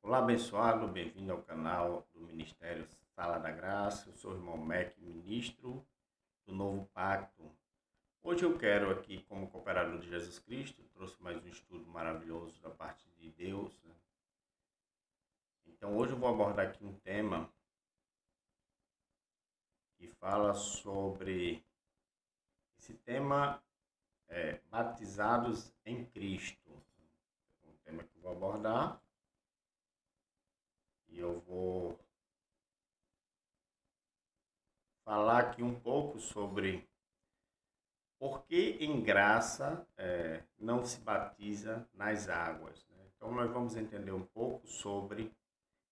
Olá, abençoado, bem-vindo ao canal do Ministério Sala da Graça. Eu sou o irmão Mac, ministro do Novo Pacto. Hoje eu quero aqui, como cooperador de Jesus Cristo, trouxe mais um estudo maravilhoso da parte de Deus, né? Então hoje eu vou abordar aqui um tema que fala sobre esse tema batizados em Cristo. É um tema que eu vou abordar e eu vou falar aqui um pouco sobre por que em graça não se batiza nas águas, né? Então nós vamos entender um pouco sobre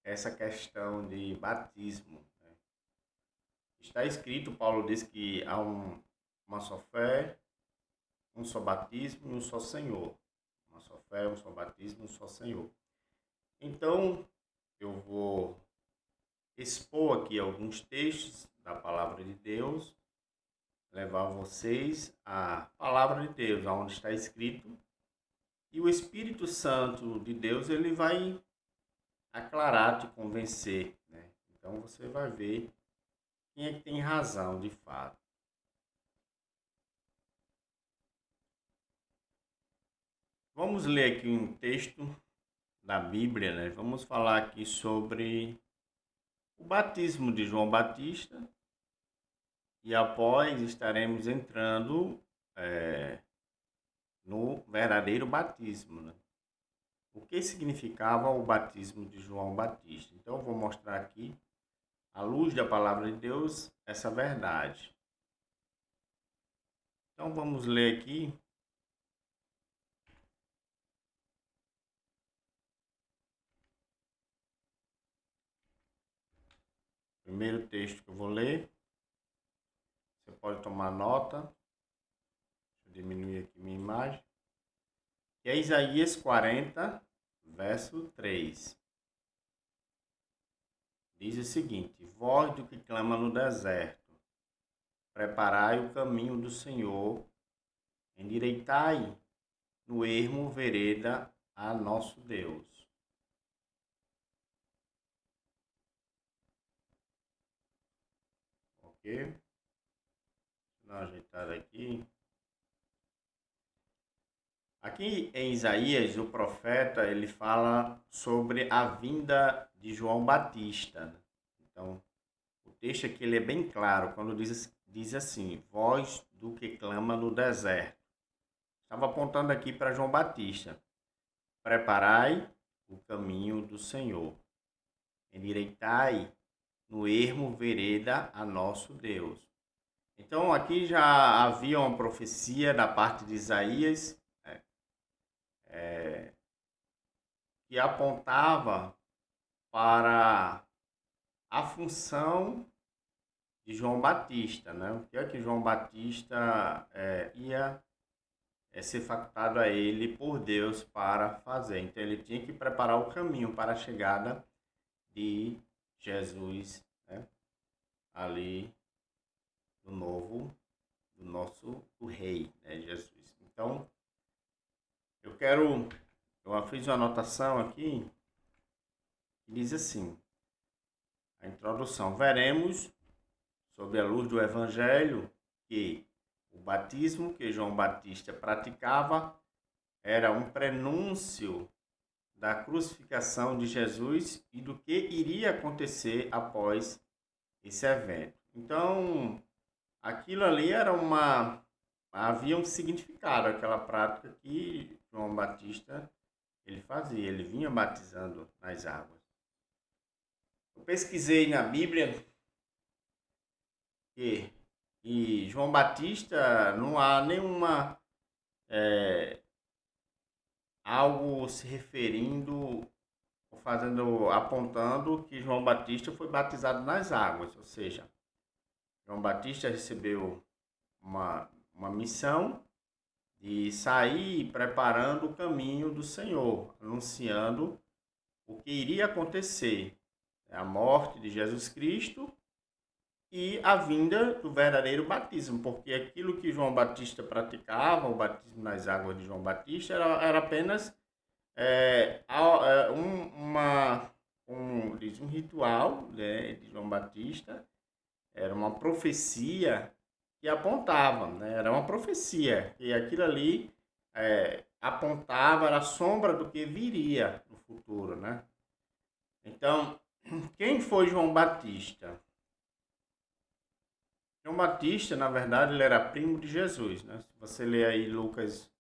essa questão de batismo, né? Está escrito, Paulo diz que há uma só fé, um só batismo e um só Senhor. Uma só fé, um só batismo e um só Senhor. Então eu vou expor aqui alguns textos da palavra de Deus, levar vocês à palavra de Deus, aonde está escrito, e o Espírito Santo de Deus ele vai aclarar, te convencer, né? Então você vai ver quem é que tem razão de fato. Vamos ler aqui um texto da Bíblia, né? Vamos falar aqui sobre o batismo de João Batista e após estaremos entrando no verdadeiro batismo, né? O que significava o batismo de João Batista? Então eu vou mostrar aqui, à luz da palavra de Deus, essa verdade. Então vamos ler aqui. Primeiro texto que eu vou ler. Você pode tomar nota. Deixa eu diminuir aqui minha imagem. Que é Isaías 40, verso 3. Diz o seguinte: voz do que clama no deserto, preparai o caminho do Senhor, endireitai no ermo vereda a nosso Deus. Ok? Vou dar uma ajeitada aqui. Aqui em Isaías, o profeta, ele fala sobre a vinda de João Batista. Então, o texto aqui ele é bem claro, quando diz assim, voz do que clama no deserto. Estava apontando aqui para João Batista. Preparai o caminho do Senhor. Endireitai no ermo vereda a nosso Deus. Então, aqui já havia uma profecia da parte de Isaías, que apontava para a função de João Batista, né? O que é que João Batista ia ser facultado a ele por Deus para fazer. Então ele tinha que preparar o caminho para a chegada de Jesus, né? Ali do nosso rei, né? Jesus. Então eu fiz uma anotação aqui que diz assim, a introdução: veremos, sob a luz do Evangelho, que o batismo que João Batista praticava era um prenúncio da crucificação de Jesus e do que iria acontecer após esse evento. Então, aquilo ali havia um significado, aquela prática que João Batista ele fazia, ele vinha batizando nas águas. Eu pesquisei na Bíblia e João Batista não há nenhuma algo se referindo ou apontando que João Batista foi batizado nas águas, ou seja, João Batista recebeu uma missão de sair preparando o caminho do Senhor, anunciando o que iria acontecer, a morte de Jesus Cristo e a vinda do verdadeiro batismo, porque aquilo que João Batista praticava, o batismo nas águas de João Batista, era apenas diz um ritual, né, de João Batista, era uma profecia que apontava, né, era uma profecia, e aquilo ali apontava, era a sombra do que viria no futuro, né? Então, quem foi João Batista? João Batista, na verdade, ele era primo de Jesus, né? Se você ler aí Lucas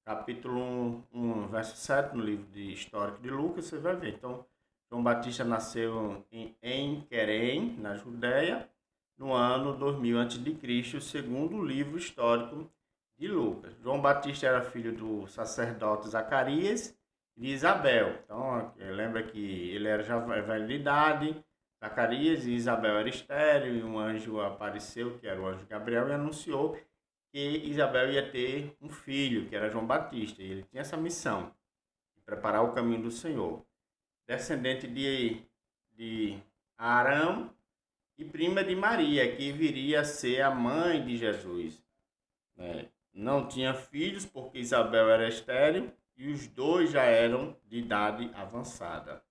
capítulo 1, verso 7, no livro de histórico de Lucas, você vai ver. Então, João Batista nasceu em Querem, na Judéia, no ano 2000 a.C., segundo o livro histórico de Lucas. João Batista era filho do sacerdote Zacarias e de Isabel. Então, lembra que ele era já velho de idade, Zacarias e Isabel era estéril, e um anjo apareceu, que era o anjo Gabriel, e anunciou que Isabel ia ter um filho, que era João Batista, e ele tinha essa missão, de preparar o caminho do Senhor. Descendente de Arão e prima de Maria, que viria a ser a mãe de Jesus, né? Não tinha filhos, porque Isabel era estéril, e os dois já eram de idade avançada.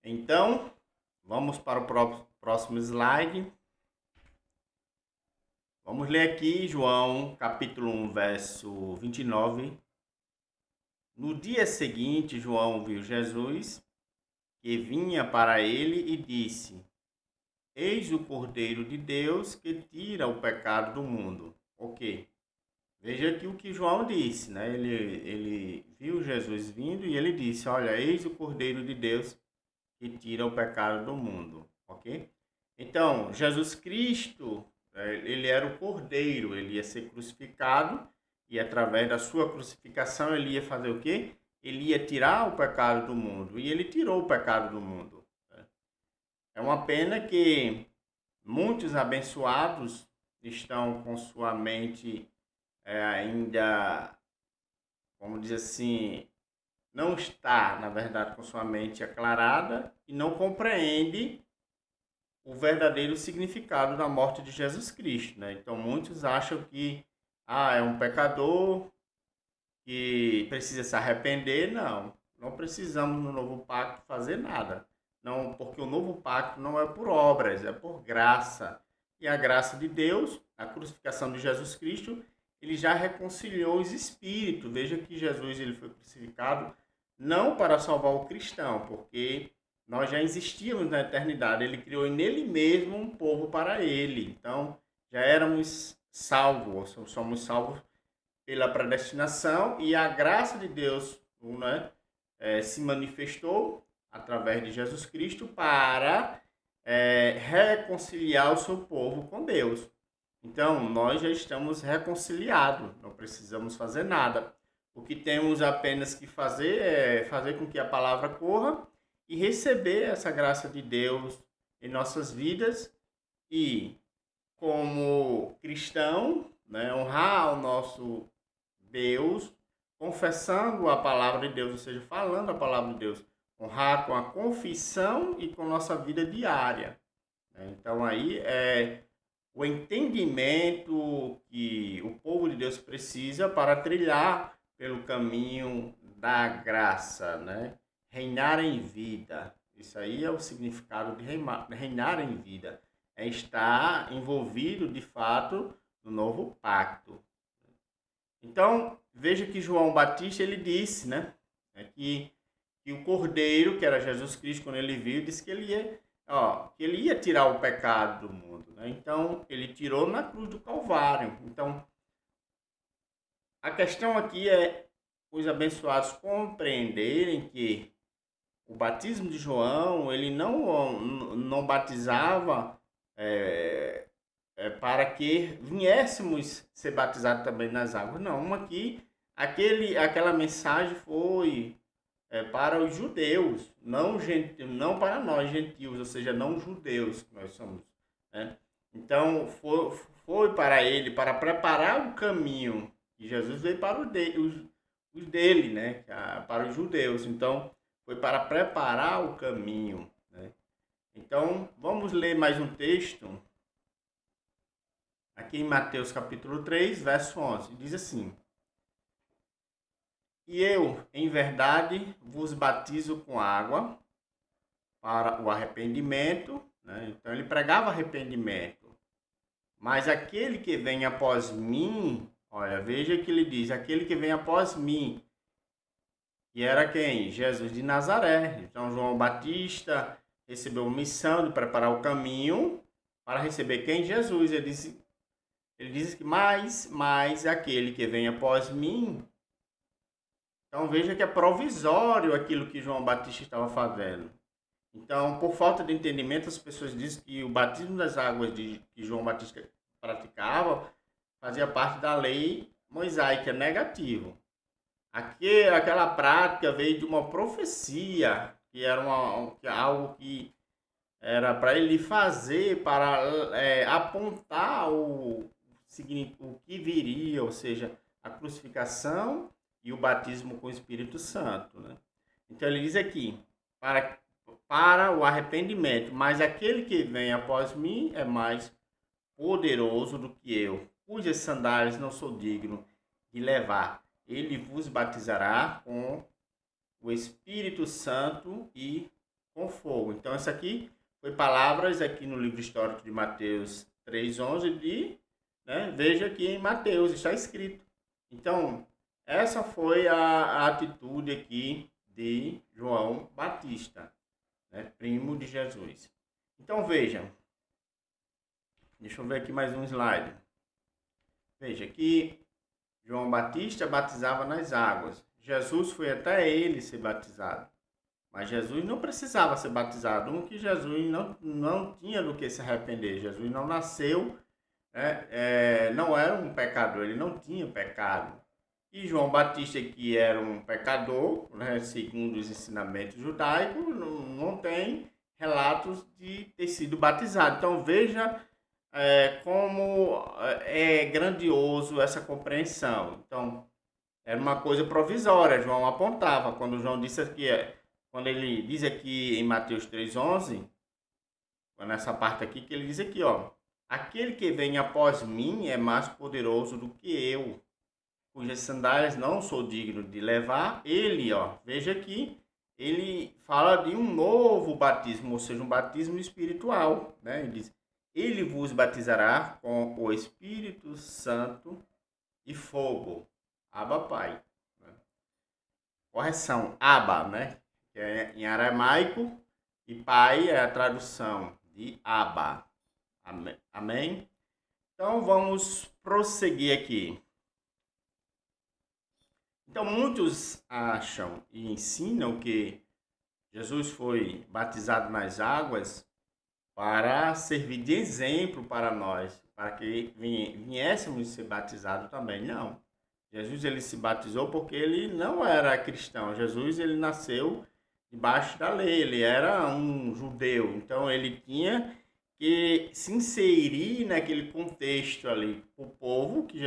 Então, vamos para o próximo slide. Vamos ler aqui João, capítulo 1, verso 29. No dia seguinte, João viu Jesus, que vinha para ele, e disse: Eis o Cordeiro de Deus que tira o pecado do mundo. Ok. Veja aqui o que João disse, né? Ele viu Jesus vindo e ele disse: Olha, eis o Cordeiro de Deus que tira o pecado do mundo. Ok? Então, Jesus Cristo, ele era o Cordeiro, ele ia ser crucificado e através da sua crucificação ele ia fazer o quê? Ele ia tirar o pecado do mundo, e ele tirou o pecado do mundo. É uma pena que muitos abençoados estão com sua mente ainda, vamos dizer assim, não está, na verdade, com sua mente aclarada e não compreende o verdadeiro significado da morte de Jesus Cristo, né? Então muitos acham que é um pecador que precisa se arrepender. Não precisamos no novo pacto fazer nada. Não, porque o novo pacto não é por obras, é por graça. E a graça de Deus, a crucificação de Jesus Cristo, ele já reconciliou os espíritos. Veja que Jesus ele foi crucificado não para salvar o cristão, porque nós já existíamos na eternidade. Ele criou nele mesmo um povo para ele. Então, já éramos salvos, somos salvos pela predestinação, e a graça de Deus, né, se manifestou através de Jesus Cristo para reconciliar o seu povo com Deus. Então, nós já estamos reconciliados, não precisamos fazer nada. O que temos apenas que fazer é fazer com que a palavra corra e receber essa graça de Deus em nossas vidas e, como cristão, né, honrar o nosso Deus, confessando a palavra de Deus, ou seja, falando a palavra de Deus, honrar com a confissão e com nossa vida diária. Então aí é o entendimento que o povo de Deus precisa para trilhar pelo caminho da graça, né? Reinar em vida. Isso aí é o significado de reinar em vida. É estar envolvido, de fato, no novo pacto. Então, veja que João Batista, ele disse, né? Que o Cordeiro, que era Jesus Cristo, quando ele viu, disse que ele ia tirar o pecado do mundo, né? Então, ele tirou na cruz do Calvário. Então, a questão aqui é os abençoados compreenderem que o batismo de João, ele não batizava para que viéssemos ser batizados também nas águas. Não, aqui, aquela mensagem foi para os judeus, não para nós gentios, ou seja, não judeus que nós somos, né? Então, foi para ele, para preparar o caminho, e Jesus veio para os dele, né? Para os judeus. Então, foi para preparar o caminho, né? Então, vamos ler mais um texto, aqui em Mateus capítulo 3, verso 11. Diz assim: E eu, em verdade, vos batizo com água para o arrependimento, né? Então ele pregava arrependimento. Mas aquele que vem após mim, olha, veja que ele diz, aquele que vem após mim, que era quem? Jesus de Nazaré. Então João Batista recebeu a missão de preparar o caminho para receber quem? Jesus. Ele diz que mais aquele que vem após mim. Então veja que é provisório aquilo que João Batista estava fazendo. Então, por falta de entendimento, as pessoas dizem que o batismo das águas que João Batista praticava fazia parte da lei mosaica, negativo. Aquela prática veio de uma profecia, que era algo que era para ele fazer, para apontar o que viria, ou seja, a crucificação e o batismo com o Espírito Santo. Né? Então ele diz aqui, para o arrependimento, mas aquele que vem após mim é mais poderoso do que eu, cujas sandálias não sou digno de levar. Ele vos batizará com o Espírito Santo e com fogo. Então, isso aqui foi palavras aqui no livro histórico de Mateus 3:11 né? Veja que em Mateus está escrito. Então, essa foi a atitude aqui de João Batista, né? Primo de Jesus. Então, vejam. Deixa eu ver aqui mais um slide. Veja que João Batista batizava nas águas. Jesus foi até ele ser batizado. Mas Jesus não precisava ser batizado. Que Jesus não tinha do que se arrepender. Jesus não nasceu, não era um pecador, ele não tinha pecado. E João Batista, que era um pecador, né, segundo os ensinamentos judaicos, não tem relatos de ter sido batizado. Então veja como é grandioso essa compreensão. Então, era uma coisa provisória, João apontava. Quando João disse aqui, quando ele diz aqui em Mateus 3:11, nessa parte aqui, que ele diz aqui, ó, aquele que vem após mim é mais poderoso do que eu, cujas sandálias não sou digno de levar. Ele, ó, veja aqui, ele fala de um novo batismo, ou seja, um batismo espiritual, né? Ele diz, ele vos batizará com o Espírito Santo e fogo. Abba, Pai. Correção, Abba, né? Que é em aramaico, e Pai é a tradução de Abba. Amém? Então, vamos prosseguir aqui. Então, muitos acham e ensinam que Jesus foi batizado nas águas para servir de exemplo para nós, para que viéssemos ser batizados também. Não. Jesus ele se batizou porque ele não era cristão. Jesus ele nasceu debaixo da lei, ele era um judeu. Então ele tinha que se inserir naquele contexto ali. O povo que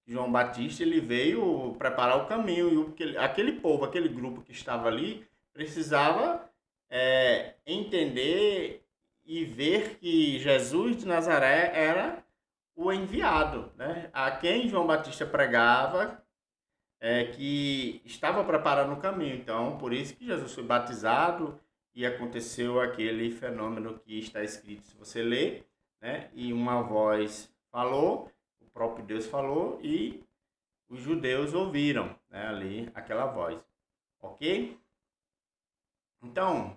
João Batista ele veio preparar o caminho e aquele povo, aquele grupo que estava ali precisava entender e ver que Jesus de Nazaré era o enviado, né? A quem João Batista pregava, que estava preparando o caminho. Então, por isso que Jesus foi batizado e aconteceu aquele fenômeno que está escrito, se você ler, né? E uma voz falou, o próprio Deus falou e os judeus ouviram, né? Ali aquela voz, ok? Então,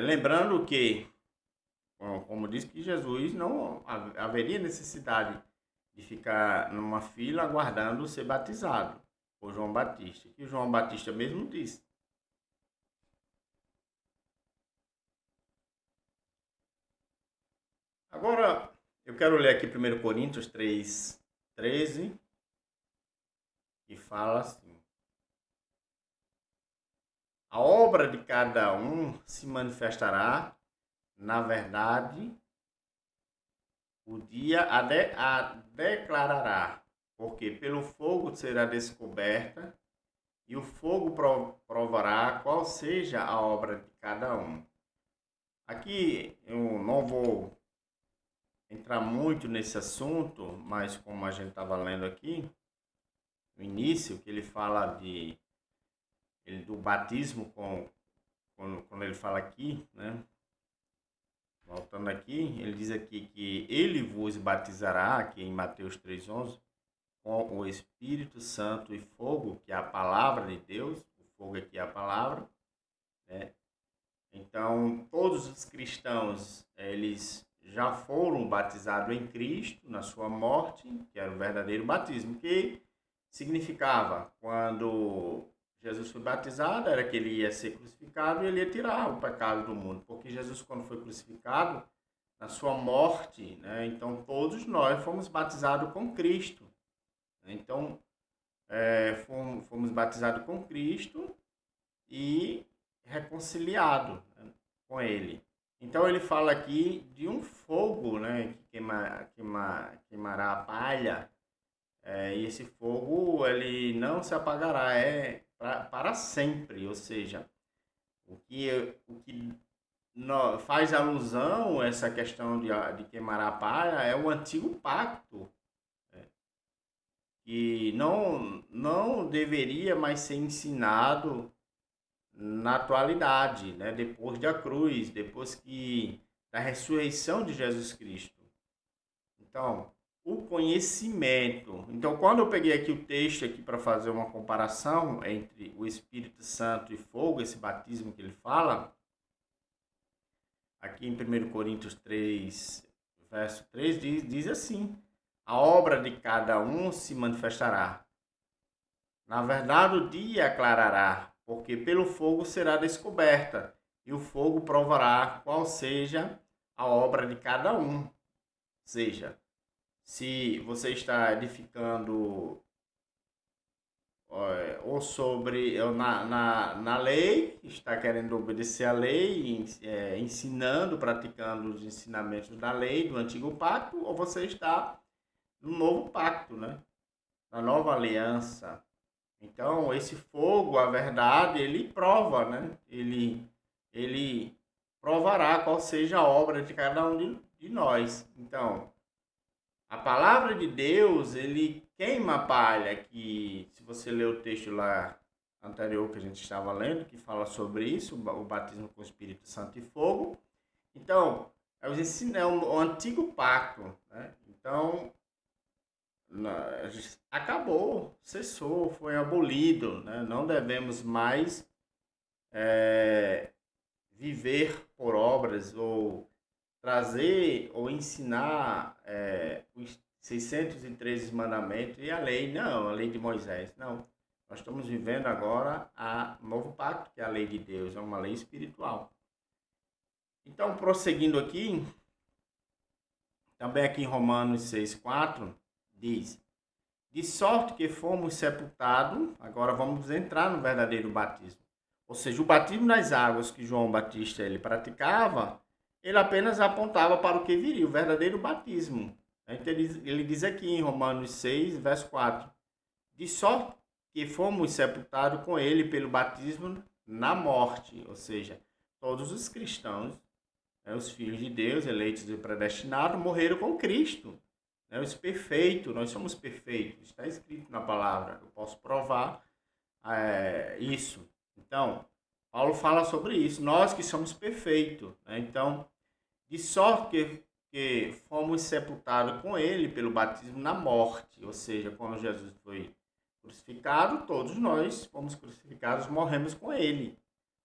lembrando que como diz que Jesus não haveria necessidade de ficar numa fila aguardando ser batizado por João Batista, que João Batista mesmo disse. Agora, eu quero ler aqui 1 Coríntios 3:13, que fala assim: a obra de cada um se manifestará, na verdade, o dia a declarará, porque pelo fogo será descoberta, e o fogo provará qual seja a obra de cada um. Aqui eu não vou entrar muito nesse assunto, mas como a gente estava lendo aqui, no início, que ele fala do batismo, quando ele fala aqui, né? Voltando aqui, ele diz aqui que ele vos batizará, aqui em Mateus 3,11, com o Espírito Santo e fogo, que é a palavra de Deus. O fogo aqui é a palavra, né? Então, todos os cristãos, eles já foram batizados em Cristo, na sua morte, que era o verdadeiro batismo, que significava, quando Jesus foi batizado, era que ele ia ser crucificado e ele ia tirar o pecado do mundo. Porque Jesus, quando foi crucificado, na sua morte, né, então todos nós fomos batizados com Cristo. Então, fomos batizados com Cristo e reconciliado, né, com ele. Então ele fala aqui de um fogo, né, que queimará a palha, e esse fogo ele não se apagará, para sempre. Ou seja, o que faz alusão a essa questão de queimar a palha é o antigo pacto, que não deveria mais ser ensinado na atualidade, né? Depois da cruz, depois da ressurreição de Jesus Cristo. Então, o conhecimento. Então, quando eu peguei aqui o texto aqui para fazer uma comparação entre o Espírito Santo e fogo, esse batismo que ele fala, aqui em 1 Coríntios 3, verso 3, diz assim: a obra de cada um se manifestará. Na verdade, o dia aclarará, porque pelo fogo será descoberta, e o fogo provará qual seja a obra de cada um. Ou seja, se você está edificando ou na lei, está querendo obedecer a lei, ensinando, praticando os ensinamentos da lei, do antigo pacto, ou você está no novo pacto, né? Na nova aliança. Então, esse fogo, a verdade, ele prova, né? Ele provará qual seja a obra de cada um de nós. Então, a palavra de Deus, ele queima a palha, que se você ler o texto lá anterior que a gente estava lendo, que fala sobre isso, o batismo com o Espírito Santo e fogo. Então, é o antigo pacto, né? Então, acabou, cessou, foi abolido, né? Não devemos mais viver por obras ou trazer ou ensinar os 613 mandamentos e a lei, não, a lei de Moisés, não. Nós estamos vivendo agora o novo pacto, que é a lei de Deus, é uma lei espiritual. Então, prosseguindo aqui, também aqui em Romanos 6,4, diz: de sorte que fomos sepultados, agora vamos entrar no verdadeiro batismo. Ou seja, o batismo nas águas que João Batista ele praticava, ele apenas apontava para o que viria, o verdadeiro batismo. Então, ele diz aqui em Romanos 6, verso 4, de sorte que fomos sepultados com ele pelo batismo na morte. Ou seja, todos os cristãos, os filhos de Deus, eleitos e predestinados, morreram com Cristo. Os perfeitos, nós somos perfeitos, está escrito na palavra, eu posso provar isso. Então, Paulo fala sobre isso, nós que somos perfeitos, né? Então, de sorte que fomos sepultados com ele pelo batismo na morte, ou seja, quando Jesus foi crucificado, todos nós fomos crucificados, morremos com ele.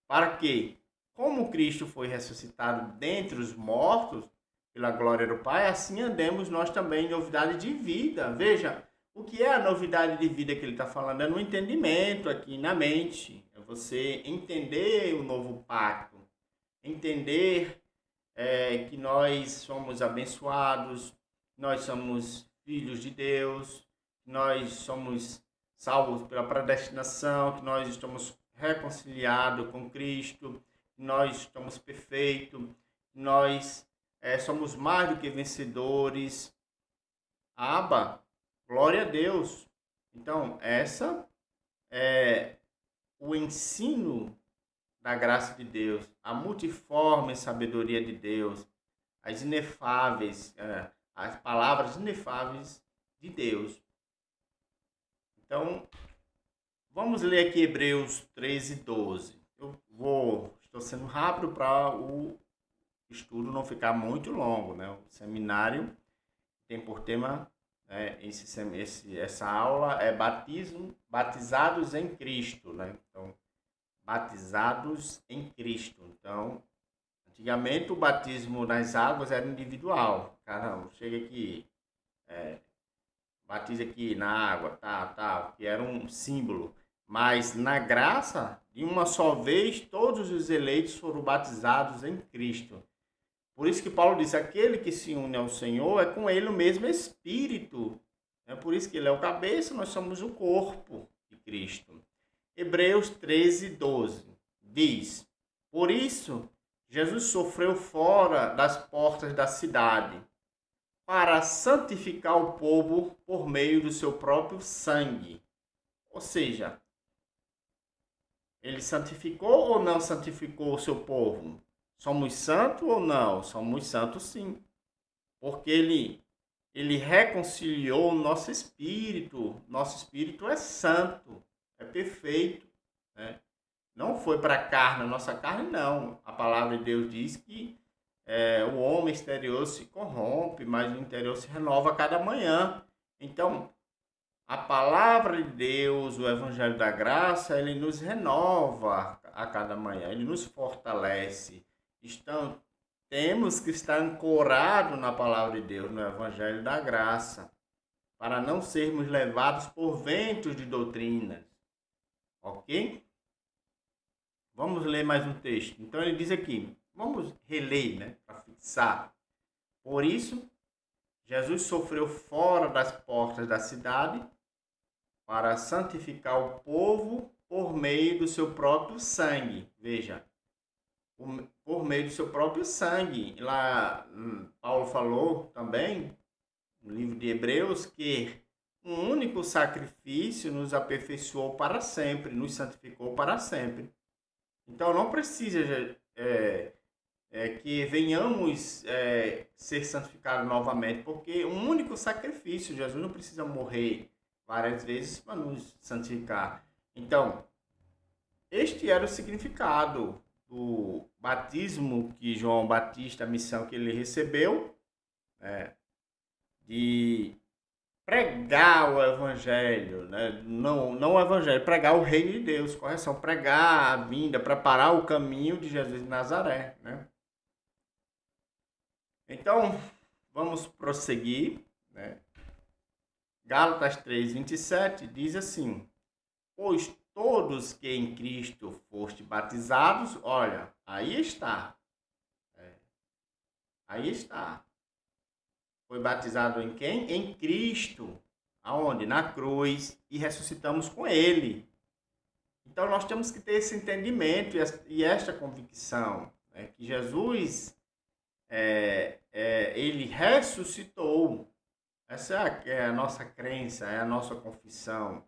Para quê? Como Cristo foi ressuscitado dentre os mortos, pela glória do Pai, assim andemos nós também em novidade de vida. Veja, o que é a novidade de vida que ele está falando? É no entendimento aqui, na mente. É você entender o novo pacto. Entender que nós somos abençoados, nós somos filhos de Deus, nós somos salvos pela predestinação, que nós estamos reconciliados com Cristo, que nós estamos perfeitos, que nós somos mais do que vencedores. Aba, glória a Deus. Então, essa é o ensino da graça de Deus, a multiforme sabedoria de Deus, as inefáveis, as palavras inefáveis de Deus. Então, vamos ler aqui Hebreus 13:12. Estou sendo rápido para o estudo não ficar muito longo, né? O seminário tem por tema, né, essa aula é batizados em Cristo, né? Então, batizados em Cristo. Então, antigamente o batismo nas águas era individual. Caramba, chega aqui, batiza aqui na água, tá, que era um símbolo. Mas na graça, de uma só vez, todos os eleitos foram batizados em Cristo. Por isso que Paulo diz, aquele que se une ao Senhor é com ele o mesmo Espírito. É por isso que ele é o cabeça, nós somos o corpo de Cristo. Hebreus 13:12 diz, por isso, Jesus sofreu fora das portas da cidade, para santificar o povo por meio do seu próprio sangue. Ou seja, ele santificou ou não santificou o seu povo? Somos santos ou não? Somos santos sim. Porque ele reconciliou o nosso espírito. Nosso espírito é santo, é perfeito. Né? Não foi para a carne, a nossa carne não. A palavra de Deus diz que o homem exterior se corrompe, mas o interior se renova a cada manhã. Então, a palavra de Deus, o Evangelho da Graça, ele nos renova a cada manhã, ele nos fortalece. Temos que estar ancorados na palavra de Deus, no Evangelho da Graça, para não sermos levados por ventos de doutrinas. Ok? Vamos ler mais um texto. Então ele diz aqui, vamos reler, né, para fixar. Por isso, Jesus sofreu fora das portas da cidade para santificar o povo por meio do seu próprio sangue. Veja, por meio do seu próprio sangue. Lá, Paulo falou também, no livro de Hebreus, que um único sacrifício nos aperfeiçoou para sempre, nos santificou para sempre. Então, não precisa que venhamos ser santificados novamente, porque um único sacrifício, Jesus não precisa morrer várias vezes para nos santificar. Então, este era o significado do batismo que João Batista, a missão que ele recebeu, de pregar o evangelho, né? Não o evangelho, pregar o reino de Deus, correção, pregar a vinda, preparar o caminho de Jesus de Nazaré, né? Então, vamos prosseguir, né? Gálatas 3:27 diz assim, pois todos que em Cristo foste batizados, olha, aí está, aí está. Foi batizado em quem? Em Cristo. Aonde? Na cruz. E ressuscitamos com Ele. Então nós temos que ter esse entendimento e esta convicção, né? Que Jesus, Ele ressuscitou. Essa é a nossa crença, é a nossa confissão.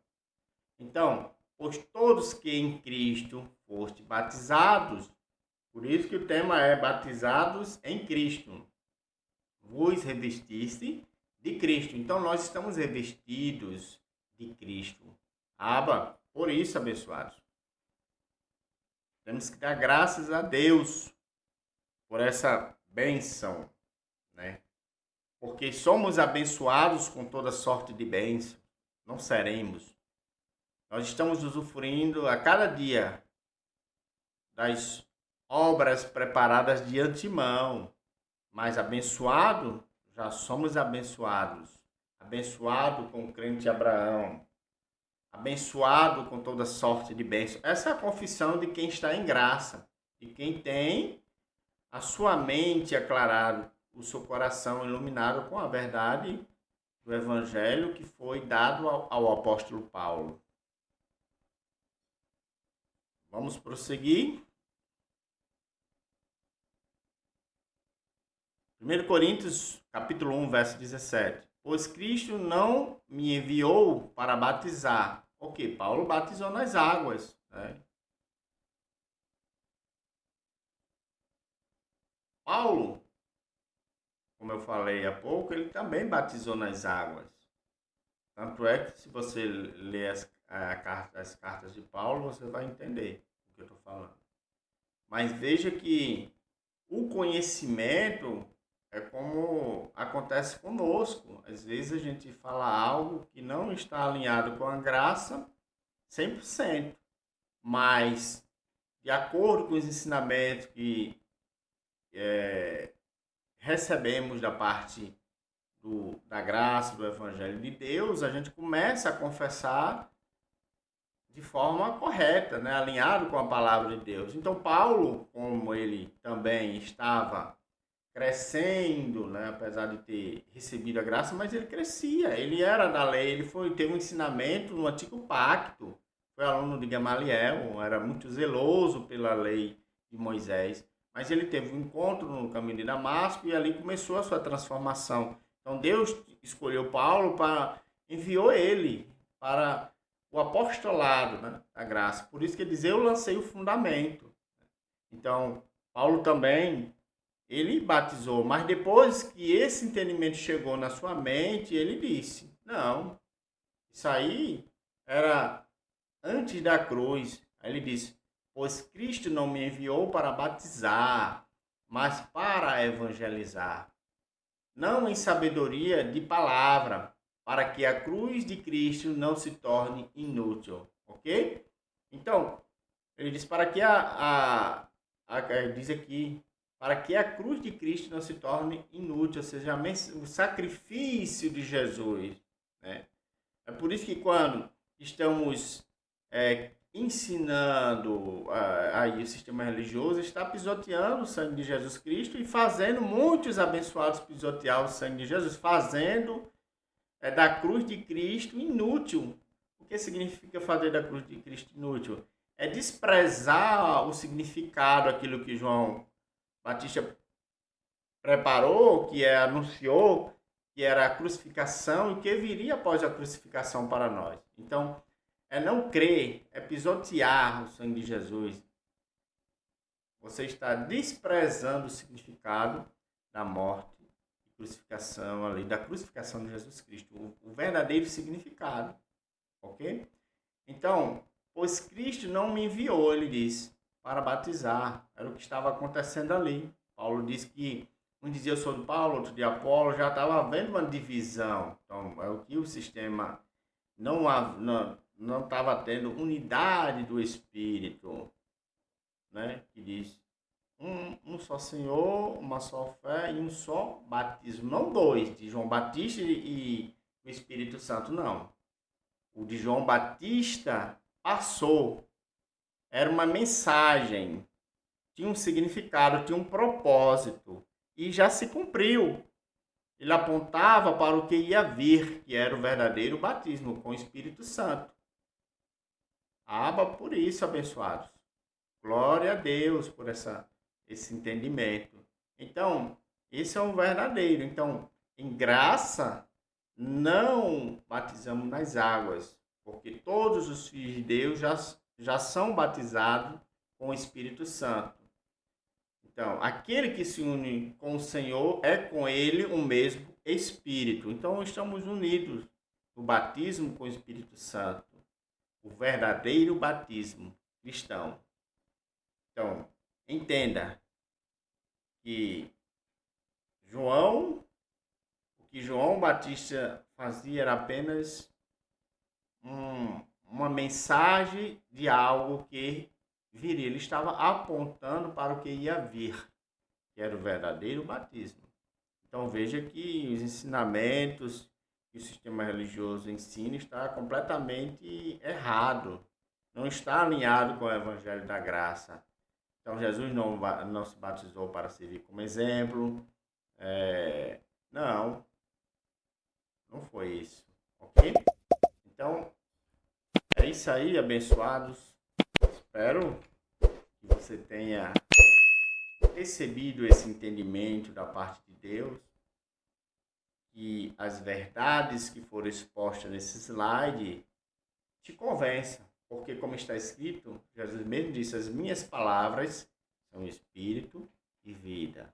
Então, pois todos que em Cristo foste batizados, por isso que o tema é batizados em Cristo. Vos revestiste de Cristo. Então, nós estamos revestidos de Cristo. Por isso, abençoados. Temos que dar graças a Deus por essa bênção, né? Porque somos abençoados com toda sorte de bênção. Não seremos. Nós estamos usufruindo a cada dia das obras preparadas de antemão. Mas abençoado, já somos abençoados. Abençoado com o crente Abraão. Abençoado com toda sorte de bênção. Essa é a confissão de quem está em graça. De quem tem a sua mente aclarada, o seu coração iluminado com a verdade do Evangelho que foi dado ao apóstolo Paulo. Vamos prosseguir. 1 Coríntios, capítulo 1, verso 17. Pois Cristo não me enviou para batizar. Ok, Paulo batizou nas águas, né? Paulo, como eu falei há pouco, ele também batizou nas águas. Tanto é que se você ler as cartas de Paulo, você vai entender o que eu estou falando. Mas veja que o conhecimento é como acontece conosco. Às vezes a gente fala algo que não está alinhado com a graça 100%, mas de acordo com os ensinamentos que recebemos da parte da graça, do Evangelho de Deus, a gente começa a confessar de forma correta, né? Alinhado com a palavra de Deus. Então, Paulo, como ele também estava crescendo, né? Apesar de ter recebido a graça, mas ele crescia, ele era da lei, teve um ensinamento no Antigo Pacto, foi aluno de Gamaliel, era muito zeloso pela lei de Moisés, mas ele teve um encontro no caminho de Damasco e ali começou a sua transformação. Então Deus escolheu Paulo enviou ele para o apostolado, né, da graça. Por isso que ele diz, eu lancei o fundamento. Então, Paulo também, ele batizou, mas depois que esse entendimento chegou na sua mente, ele disse, não, isso aí era antes da cruz. Aí ele disse, pois Cristo não me enviou para batizar, mas para evangelizar. Não em sabedoria de palavra, para que a cruz de Cristo não se torne inútil, ok? Então, ele diz para que diz aqui, para que a cruz de Cristo não se torne inútil, ou seja, o sacrifício de Jesus, né? É por isso que quando estamos ensinando aí o sistema religioso, está pisoteando o sangue de Jesus Cristo e fazendo muitos abençoados pisotear o sangue de Jesus, fazendo da cruz de Cristo inútil. O que significa fazer da cruz de Cristo inútil? É desprezar o significado, aquilo que João Batista preparou, anunciou, que era a crucificação e que viria após a crucificação para nós. Então, é não crer, é pisotear o sangue de Jesus. Você está desprezando o significado da morte e crucificação ali, da crucificação de Jesus Cristo, o verdadeiro significado, ok? Então, pois Cristo não me enviou, ele diz, para batizar. Era o que estava acontecendo ali. Paulo diz que um dizia eu sou de Paulo, outro de Apolo, já estava havendo uma divisão. Então, é o que o sistema não estava tendo unidade do Espírito, né? Que diz um só Senhor, uma só fé e um só batismo. Não dois, de João Batista e o Espírito Santo, não. O de João Batista passou. Era uma mensagem, tinha um significado, tinha um propósito e já se cumpriu. Ele apontava para o que ia vir, que era o verdadeiro batismo com o Espírito Santo. Por isso, abençoados. Glória a Deus por esse entendimento. Então, esse é o verdadeiro. Então, em graça, não batizamos nas águas, porque todos os filhos de Deus já são batizados com o Espírito Santo. Então, aquele que se une com o Senhor é com ele o mesmo Espírito. Então, estamos unidos no batismo com o Espírito Santo, o verdadeiro batismo cristão. Então, entenda que o que João Batista fazia era apenas uma mensagem de algo que viria. Ele estava apontando para o que ia vir, que era o verdadeiro batismo. Então veja que os ensinamentos que o sistema religioso ensina está completamente errado. Não está alinhado com o Evangelho da Graça. Então Jesus não se batizou para servir como exemplo. Não foi isso. Ok? Então, é isso aí, abençoados. Espero que você tenha recebido esse entendimento da parte de Deus, que as verdades que foram expostas nesse slide te convençam, porque como está escrito, Jesus mesmo disse, as minhas palavras são espírito e vida.